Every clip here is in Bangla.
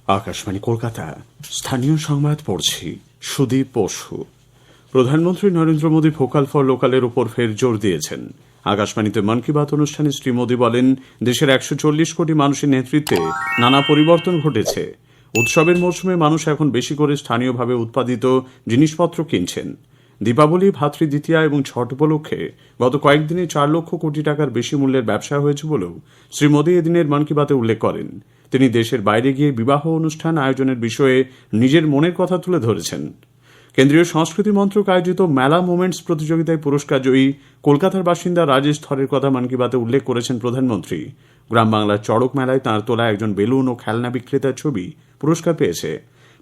आकाशवाणी কলকাতা স্থানীয় সংবাদ পড়ছি সুদীপ বসু। প্রধানমন্ত্রী নরেন্দ্র মোদী ভোকাল ফর লোকালের উপর ফের জোর দিয়েছেন। আকাশবাণীতে মন কি বাত অনুষ্ঠানে শ্রী মোদী বলেন, দেশের ১৪০ কোটি মানুষের নেতৃত্বে নানা পরিবর্তন ঘটেছে। উৎসবের মরশুমে মানুষ এখন বেশি করে স্থানীয়ভাবে উৎপাদিত জিনিসপত্র কিনছেন। দীপাবলি, ভাতৃদ্বিতীয়া এবং ছট উপলক্ষে গত কয়েকদিনে ৪ লক্ষ কোটি টাকার বেশি মূল্যের ব্যবসা হয়েছে বলেও শ্রী মোদী এদিনের মন কি বাতে উল্লেখ করেন। তিনি দেশের বাইরে গিয়ে বিবাহ অনুষ্ঠান আয়োজনের বিষয়ে নিজের মনের কথা তুলে ধরেছেন। কেন্দ্রীয় সংস্কৃতি মন্ত্রক আয়োজিত মেলা মোমেন্টস প্রতিযোগিতায় পুরস্কার জয়ী কলকাতার বাসিন্দা রাজেশ ধরের কথা মন কি বাতে উল্লেখ করেছেন প্রধানমন্ত্রী। গ্রাম বাংলার চড়ক মেলায় তাঁর তোলা একজন বেলুন ও খেলনা বিক্রেতার ছবি পুরস্কার পেয়েছে।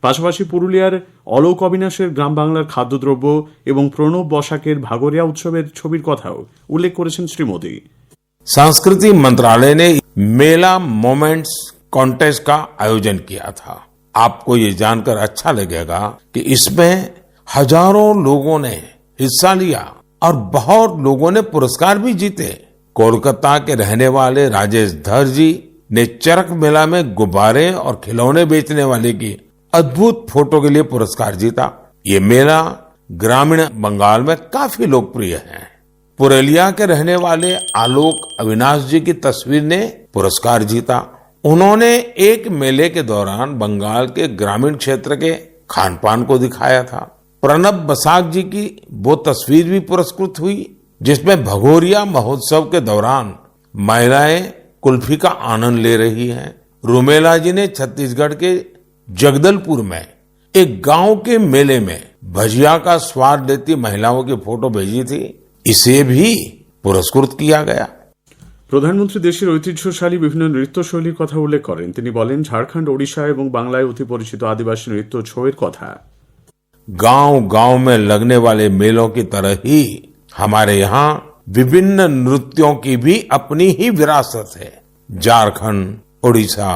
পাশাপাশি পুরুলিয়ার অলোক অবিনাশের গ্রাম বাংলার খাদ্যদ্রব্য এবং প্রণব বসাকের ভাগরিয়া উৎসবের ছবির কথাও উল্লেখ করেছেন শ্রী মোদী। संस्कृति मंत्रालय ने मेला मोमेंट्स कॉन्टेस्ट का आयोजन किया था। आपको ये जानकर अच्छा लगेगा कि इसमें हजारों लोगों ने हिस्सा लिया और बहुत लोगों ने पुरस्कार भी जीते। कोलकाता के रहने वाले राजेश धर जी ने चरक मेला में गुब्बारे और खिलौने बेचने वाले की अद्भुत फोटो के लिए पुरस्कार जीता। ये मेला ग्रामीण बंगाल में काफी लोकप्रिय है। पुरुलिया के रहने वाले आलोक अविनाश जी की तस्वीर ने पुरस्कार जीता। उन्होंने एक मेले के दौरान बंगाल के ग्रामीण क्षेत्र के खान पान को दिखाया था। प्रणब बसाक जी की वो तस्वीर भी पुरस्कृत हुई जिसमें भगोरिया महोत्सव के दौरान महिलाएं कुल्फी का आनंद ले रही हैं। रूमेला जी ने छत्तीसगढ़ के जगदलपुर में एक गांव के मेले में भजिया का स्वाद लेती महिलाओं की फोटो भेजी थी। इसे भी पुरस्कृत किया गया। প্রধানমন্ত্রী দেশের ঐতিহ্যশালী বিভিন্ন নৃত্যশৈলীর কথা উল্লেখ করেন। তিনি বলেন, ঝাড়খণ্ড, ওড়িশা এবং বাংলায় অতি পরিচিত আদিবাসী নৃত্য ছৌয়ের কথা। गांव गांव में लगने वाले मेलों की तरह ही हमारे यहाँ विभिन्न नृत्यों की भी अपनी ही विरासत है। झारखंड, ओडिशा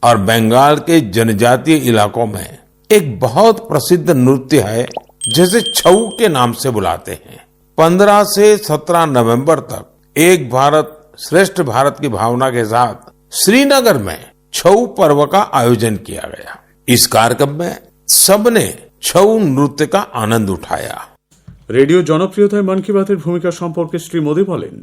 और बंगाल के जनजातीय इलाकों में एक बहुत प्रसिद्ध नृत्य है जिसे छऊ के नाम से बुलाते हैं। 15 से 17 नवंबर तक एक भारत श्रेष्ठ भारत की भावना के साथ श्रीनगर में छऊ पर्व का आयोजन किया गया। इस कार्यक्रम में सबने छऊ नृत्य का आनंद उठाया। রেডিও জনপ্রিয়তায় মন কি বাতের ভূমিকা সম্পর্কে শ্রী মোদী বলেন,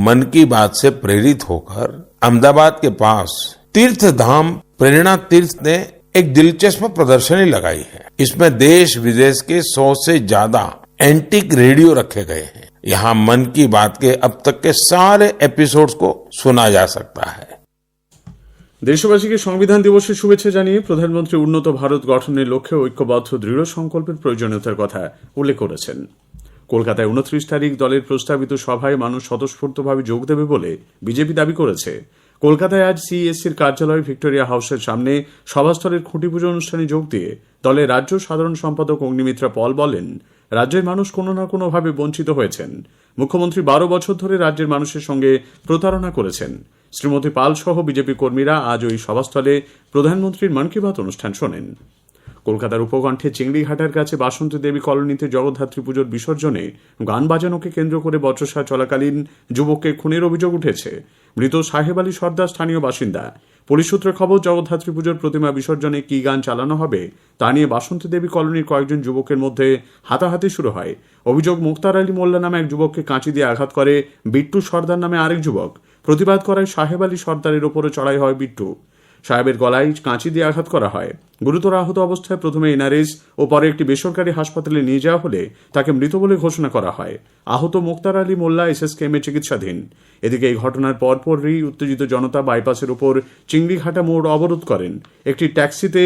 मन की बात से प्रेरित होकर अहमदाबाद के पास तीर्थ धाम प्रेरणा तीर्थ ने एक दिलचस्प प्रदर्शनी लगाई है। इसमें देश विदेश के 100 से ज्यादा एंटीक रेडियो रखे गए हैं। यहाँ मन की बात के अब तक के सारे एपिसोड्स को सुना जा सकता है। দেশবাসীকে সংবিধান দিবসের শুভেচ্ছা জানিয়ে প্রধানমন্ত্রী উন্নত ভারত গঠনের লক্ষ্যে ঐক্যবদ্ধ দৃঢ় সংকল্পের প্রয়োজনীয়তার কথা উল্লেখ করেছেন। কলকাতায় 29 তারিখ দলের প্রস্তাবিত সভায় মানুষ স্বতঃস্ফূর্তভাবে যোগ দেবে বলে বিজেপি দাবি করেছে। কলকাতায় আজ সিএসসির কার্যালয় ভিক্টোরিয়া হাউসের সামনে সভাস্থলের খুঁটি পুজো অনুষ্ঠানে যোগ দিয়ে দলের রাজ্য সাধারণ সম্পাদক অগ্নিমিত্রা পল বলেন, রাজ্যের মানুষ কোনো না কোনোভাবে বঞ্চিত হয়েছেন। মুখ্যমন্ত্রী 12 বছর ধরে রাজ্যের মানুষের সঙ্গে প্রতারণা করেছেন। শ্রীমতী পাল সহ বিজেপি কর্মীরা আজ ওই সভাস্থলে প্রধানমন্ত্রীর মন কি বাত অনুষ্ঠান শোনেন। কলকাতার উপকণ্ঠে চিংড়িঘাটার কাছে বাসন্তী দেবী কলোনিতে জগদ্ধাত্রী পুজোর বিসর্জনে গান বাজানোকে কেন্দ্র করে বচসা চলাকালীন যুবককে খুনের অভিযোগ উঠেছে। মৃত সাহেব আলী সর্দার স্থানীয় বাসিন্দা। পুলিশ সূত্রে খবর, জগদ্ধাত্রী পুজোর প্রতিমা বিসর্জনে কি গান চালানো হবে তা নিয়ে বাসন্তী দেবী কলোনির কয়েকজন যুবকের মধ্যে হাতাহাতি শুরু হয়। অভিযোগ, মুক্তার আলী মোল্লা নামে এক যুবককে কাঁচি দিয়ে আঘাত করে বিট্টু সর্দার নামে আরেক যুবক। প্রতিবাদ করায় সাহেব আলী সর্দারের ওপরে চড়াই হয় বিট্টু। সাহেবের গলায় কাঁচি দিয়ে আঘাত করা হয়। গুরুতর আহত অবস্থায় প্রথমে এনআরএস ও পরে একটি বেসরকারি হাসপাতালে নিয়ে যাওয়া হলে তাকে মৃত বলে ঘোষণা করা হয়। আহত মুক্তার আলী মোল্লা এসএসকেএমে চিকিৎসাধীন। এদিকে এই ঘটনার পরপরই উত্তেজিত জনতা বাইপাসের উপর চিংড়িঘাটা মোড় অবরোধ করেন। একটি ট্যাক্সিতে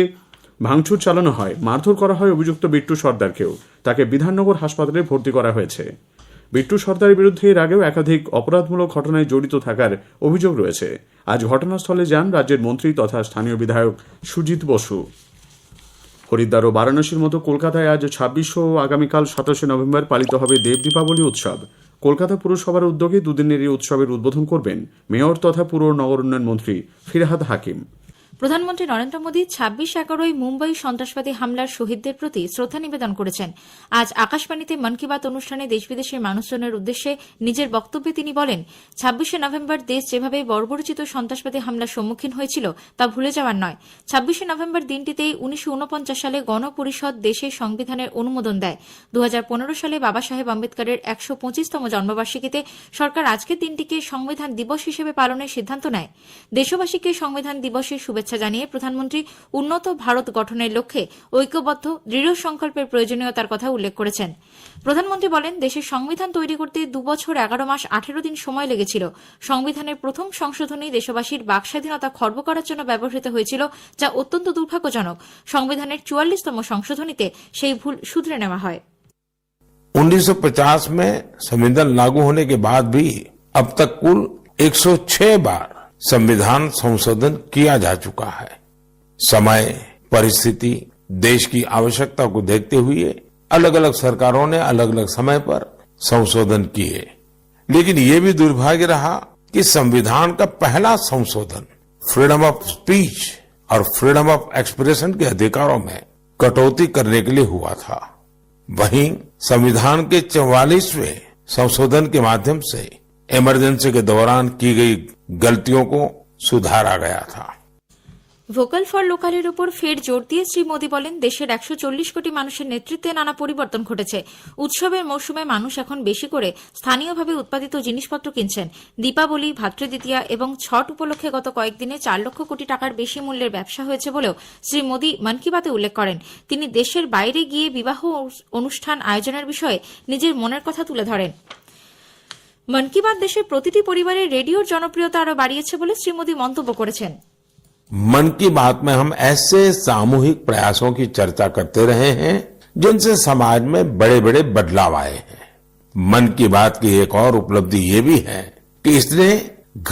ভাঙচুর চালানো হয়, মারধর করা হয় অভিযুক্ত বিট্টু সর্দারকেও। তাকে বিধাননগর হাসপাতালে ভর্তি করা হয়েছে। বিট্টু সর্দারের বিরুদ্ধে এর আগেও একাধিক অপরাধমূলক ঘটনায় জড়িত থাকার অভিযোগ রয়েছে। আজ ঘটনাস্থলে যান রাজ্যের মন্ত্রী তথা স্থানীয় বিধায়ক সুজিত বসু। হরিদ্বার ও বারাণসীর মতো কলকাতায় আজ 26 ও আগামীকাল 27 নভেম্বর পালিত হবে দেব দীপাবলি উৎসব। কলকাতা পুরসভার উদ্যোগে দুদিনের এই উৎসবের উদ্বোধন করবেন মেয়র তথা পুর নগর উন্নয়ন মন্ত্রী ফিরহাদ হাকিম। প্রধানমন্ত্রী নরেন্দ্র মোদী 26/11 মুম্বাই সন্ত্রাসবাদী হামলার শহীদদের প্রতি শ্রদ্ধা নিবেদন করেছেন। আজ আকাশবাণীতে মন কি বাত অনুষ্ঠানে দেশ বিদেশের মানুষজনের উদ্দেশ্যে নিজের বক্তব্যে তিনি বলেন, 26শে নভেম্বর দেশ যেভাবে বর্বরচিত সন্ত্রাসবাদী হামলার সম্মুখীন হয়েছিল তা ভুলে যাওয়ার নয়। 26শে নভেম্বর দিনটিতেই 1949 সালে গণপরিষদ দেশের সংবিধানের অনুমোদন দেয়। 2015 সালে বাবা সাহেব আম্বেদকরের 125তম জন্মবার্ষিকীতে সরকার আজকের দিনটিকে সংবিধান দিবস হিসেবে পালনের সিদ্ধান্ত নেয়। দেশবাসীকে সংবিধান দিবসের শুভেচ্ছা জানিয়ে প্রধানমন্ত্রী উন্নত ভারত গঠনের লক্ষ্যে ঐক্যবদ্ধ দৃঢ় সংকল্পের প্রয়োজনীয়তার কথা উল্লেখ করেছেন। প্রধানমন্ত্রী বলেন, দেশের সংবিধান তৈরি করতে 2 বছর 11 মাস 18 দিন সময় লেগেছিল। সংবিধানের প্রথম সংশোধনী দেশবাসীর বাকস্বাধীনতা খর্ব করার জন্য ব্যবহৃত হয়েছিল, যা অত্যন্ত দুর্ভাগ্যজনক। সংবিধানের 44তম সংশোধনীতে সেই ভুল শুধরে নেওয়া হয়। 1950 में संविधान लागू होने के बाद भी अब तक कुल 106 बार संविधान संशोधन किया जा चुका है। समय, परिस्थिति, देश की आवश्यकता को देखते हुए अलग अलग सरकारों ने अलग अलग समय पर संशोधन किए, लेकिन ये भी दुर्भाग्य रहा कि संविधान का पहला संशोधन फ्रीडम ऑफ स्पीच और फ्रीडम ऑफ एक्सप्रेशन के अधिकारों में कटौती करने के लिए हुआ था। वहीं संविधान के 44वें संशोधन के माध्यम से इमरजेंसी के दौरान की गई गलतियों को सुधारा गया था। ভোকাল ফর লোকালের উপর ফের জোর দিয়ে শ্রী মোদী বলেন, দেশের 140 কোটি মানুষের নেতৃত্বে নানা পরিবর্তন ঘটেছে। উৎসবের মৌসুমে মানুষ এখন বেশি করে স্থানীয়ভাবে উৎপাদিত জিনিসপত্র কিনছেন। দীপাবলি, ভাতৃদ্বিতীয়া এবং ছট উপলক্ষে গত কয়েকদিনে 4 লক্ষ কোটি টাকার বেশি মূল্যের ব্যবসা হয়েছে বলেও শ্রী মোদী মন কি বাতে উল্লেখ করেন। তিনি দেশের বাইরে গিয়ে বিবাহ অনুষ্ঠান আয়োজনের বিষয়ে নিজের মনের কথা তুলে ধরেন। মন কি বাত দেশের প্রতিটি পরিবারে রেডিওর জনপ্রিয়তা আরও বাড়িয়েছে বলে শ্রী মোদী মন্তব্য করেছেন। मन की बात में हम ऐसे सामूहिक प्रयासों की चर्चा करते रहे हैं जिनसे समाज में बड़े बड़े बदलाव आए हैं। मन की बात की एक और उपलब्धि ये भी है कि इसने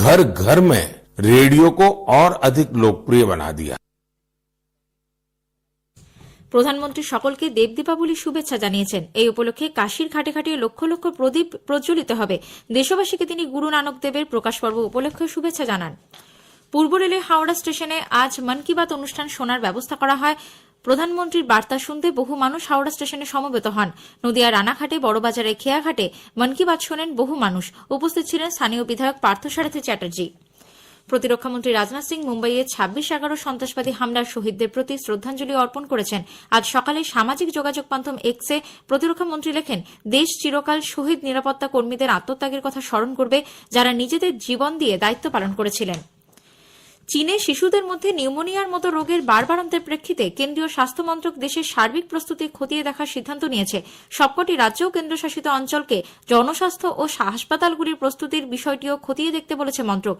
घर घर में रेडियो को और अधिक लोकप्रिय बना दिया। প্রধানমন্ত্রী সকলকে দেব দীপাবলির শুভেচ্ছা জানিয়েছেন। এই উপলক্ষে কাশীর ঘাটে ঘাটে লক্ষ লক্ষ প্রদীপ প্রজ্বলিত হবে। দেশবাসীকে তিনি গুরু নানক দেবের প্রকাশ পর্ব উপলক্ষে শুভেচ্ছা জানান। পূর্ব রেলের হাওড়া স্টেশনে আজ মন কি বাত অনুষ্ঠান শোনার ব্যবস্থা করা হয়। প্রধানমন্ত্রীর বার্তা শুনতে বহু মানুষ হাওড়া স্টেশনে সমবেত হন। নদিয়া রানাঘাটে, বড়বাজারে খেয়াঘাটে মন কি বাত শোনেন বহু মানুষ। উপস্থিত ছিলেন স্থানীয় বিধায়ক পার্থসারথী চ্যাটার্জি। প্রতিরক্ষামন্ত্রী রাজনাথ সিং মুম্বাইয়ে 26/11 সন্ত্রাসবাদী হামলার শহীদদের প্রতি শ্রদ্ধাঞ্জলি অর্পণ করেছেন। আজ সকালে সামাজিক যোগাযোগ মাধ্যম এক্সে প্রতিরক্ষামন্ত্রী লেখেন, দেশ চিরকাল শহীদ নিরাপত্তা কর্মীদের আত্মত্যাগের কথা স্মরণ করবে, যারা নিজেদের জীবন দিয়ে দায়িত্ব পালন করেছিলেন। চীনে শিশুদের মধ্যে নিউমোনিয়ার মতো রোগের বাড়বাড়ন্তের প্রেক্ষিতে কেন্দ্রীয় স্বাস্থ্য মন্ত্রক দেশের সার্বিক প্রস্তুতি খতিয়ে দেখার সিদ্ধান্ত নিয়েছে। সবকটি রাজ্য ও কেন্দ্রশাসিত অঞ্চলকে জনস্বাস্থ্য ও হাসপাতালগুলির প্রস্তুতির বিষয়টিও খতিয়ে দেখতে বলেছে মন্ত্রক।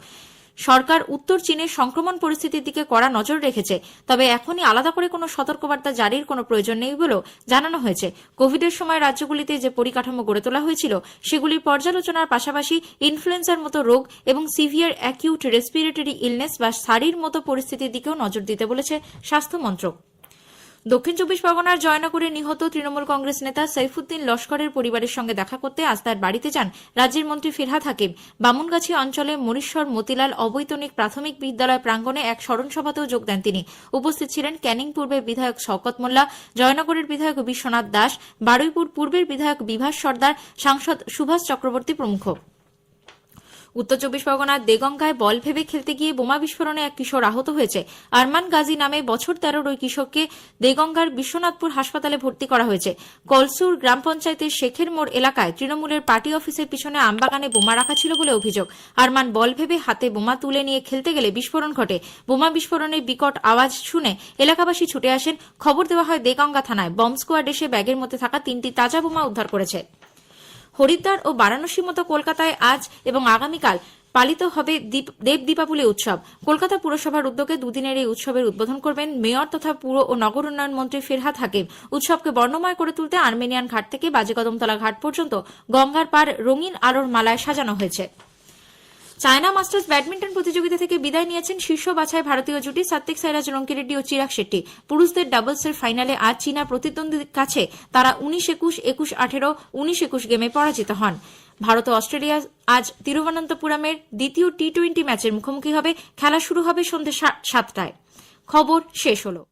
সরকার উত্তর চীনের সংক্রমণ পরিস্থিতির দিকে কড়া নজর রেখেছে, তবে এখনই আলাদা করে কোনো সতর্কবার্তা জারির কোনো প্রয়োজন নেই বলেও জানানো হয়েছে। কোভিডের সময় রাজ্যগুলিতে যে পরিকাঠামো গড়ে তোলা হয়েছিল সেগুলির পর্যালোচনার পাশাপাশি ইনফ্লুয়েঞ্জার মতো রোগ এবং সিভিয়ার অ্যাকিউট রেসপিরেটরি ইলনেস বা সারির মতো পরিস্থিতির দিকেও নজর দিতে বলেছে স্বাস্থ্য মন্ত্রক। দক্ষিণ 24 পরগনার জয়নগরে নিহত তৃণমূল কংগ্রেস নেতা সৈফুদ্দিন লস্করের পরিবারের সঙ্গে দেখা করতে আজ তার বাড়িতে যান রাজ্যের মন্ত্রী ফিরহাদ হাকিম। বামুনগাছি অঞ্চলে মরিশ্বর মতিলাল অবৈতনিক প্রাথমিক বিদ্যালয় প্রাঙ্গণে এক স্মরণ সভাতেও যোগ দেন তিনি। উপস্থিত ছিলেন ক্যানিং পূর্বের বিধায়ক শওকত মোল্লা, জয়নগরের বিধায়ক বিশ্বনাথ দাস, বারুইপুর পূর্বের বিধায়ক বিভাস সর্দার, সাংসদ সুভাষ চক্রবর্তী প্রমুখ। উত্তর 24 পরগনার দেগঙ্গায় বল ভেবে খেলতে গিয়ে বোমা বিস্ফোরণে এক কিশোর আহত হয়েছে। আরমান গাজী নামে বছর 13 ওই কিশোরকে দেগঙ্গার বিশ্বনাথপুর হাসপাতালে ভর্তি করা হয়েছে। কলসুর গ্রাম পঞ্চায়েতের শেখের মোড় এলাকায় তৃণমূলের পার্টি অফিসের পিছনে আমবাগানে বোমা রাখা ছিল বলে অভিযোগ। আরমান বল ভেবে হাতে বোমা তুলে নিয়ে খেলতে গেলে বিস্ফোরণ ঘটে। বোমা বিস্ফোরণের বিকট আওয়াজ শুনে এলাকাবাসী ছুটে আসেন। খবর দেওয়া হয় দেগঙ্গা থানায়। বম্ব স্কোয়াড এসে ব্যাগের মধ্যে থাকা 3টি তাজা বোমা উদ্ধার করেছে। হরিদ্বার ও বারাণসীর মতো কলকাতায় আজ এবং আগামীকাল পালিত হবে দেব দীপাবলি উৎসব। কলকাতা পুরসভার উদ্যোগে দুদিনের এই উৎসবের উদ্বোধন করবেন মেয়র তথা পুর ও নগর উন্নয়ন মন্ত্রী ফিরহাদ হাকিম। উৎসবকে বর্ণময় করে তুলতে আর্মেনিয়ান ঘাট থেকে বাজেকদমতলা ঘাট পর্যন্ত গঙ্গার পাড় রঙিন আলোর মালায় সাজানো হয়েছে। চায়না মাস্টার্স ব্যাডমিন্টন প্রতিযোগিতা থেকে বিদায় নিয়েছেন শীর্ষ বাছাই ভারতীয় জুটি সাত্বিক সাইরাজ রঙ্কিরেড্ডি ও চিরাগ শেট্টি। পুরুষদের ডাবলসের ফাইনালে আজ চীনা প্রতিদ্বন্দ্বীর কাছে তারা 19-21, 21-18, 19-21 গেমে পরাজিত হন। ভারত ও অস্ট্রেলিয়া আজ তিরুবনন্তপুরমের দ্বিতীয় টি-20 ম্যাচের মুখোমুখি হবে। খেলা শুরু হবে সন্ধ্যে 7টায়। খবর শেষ হলো।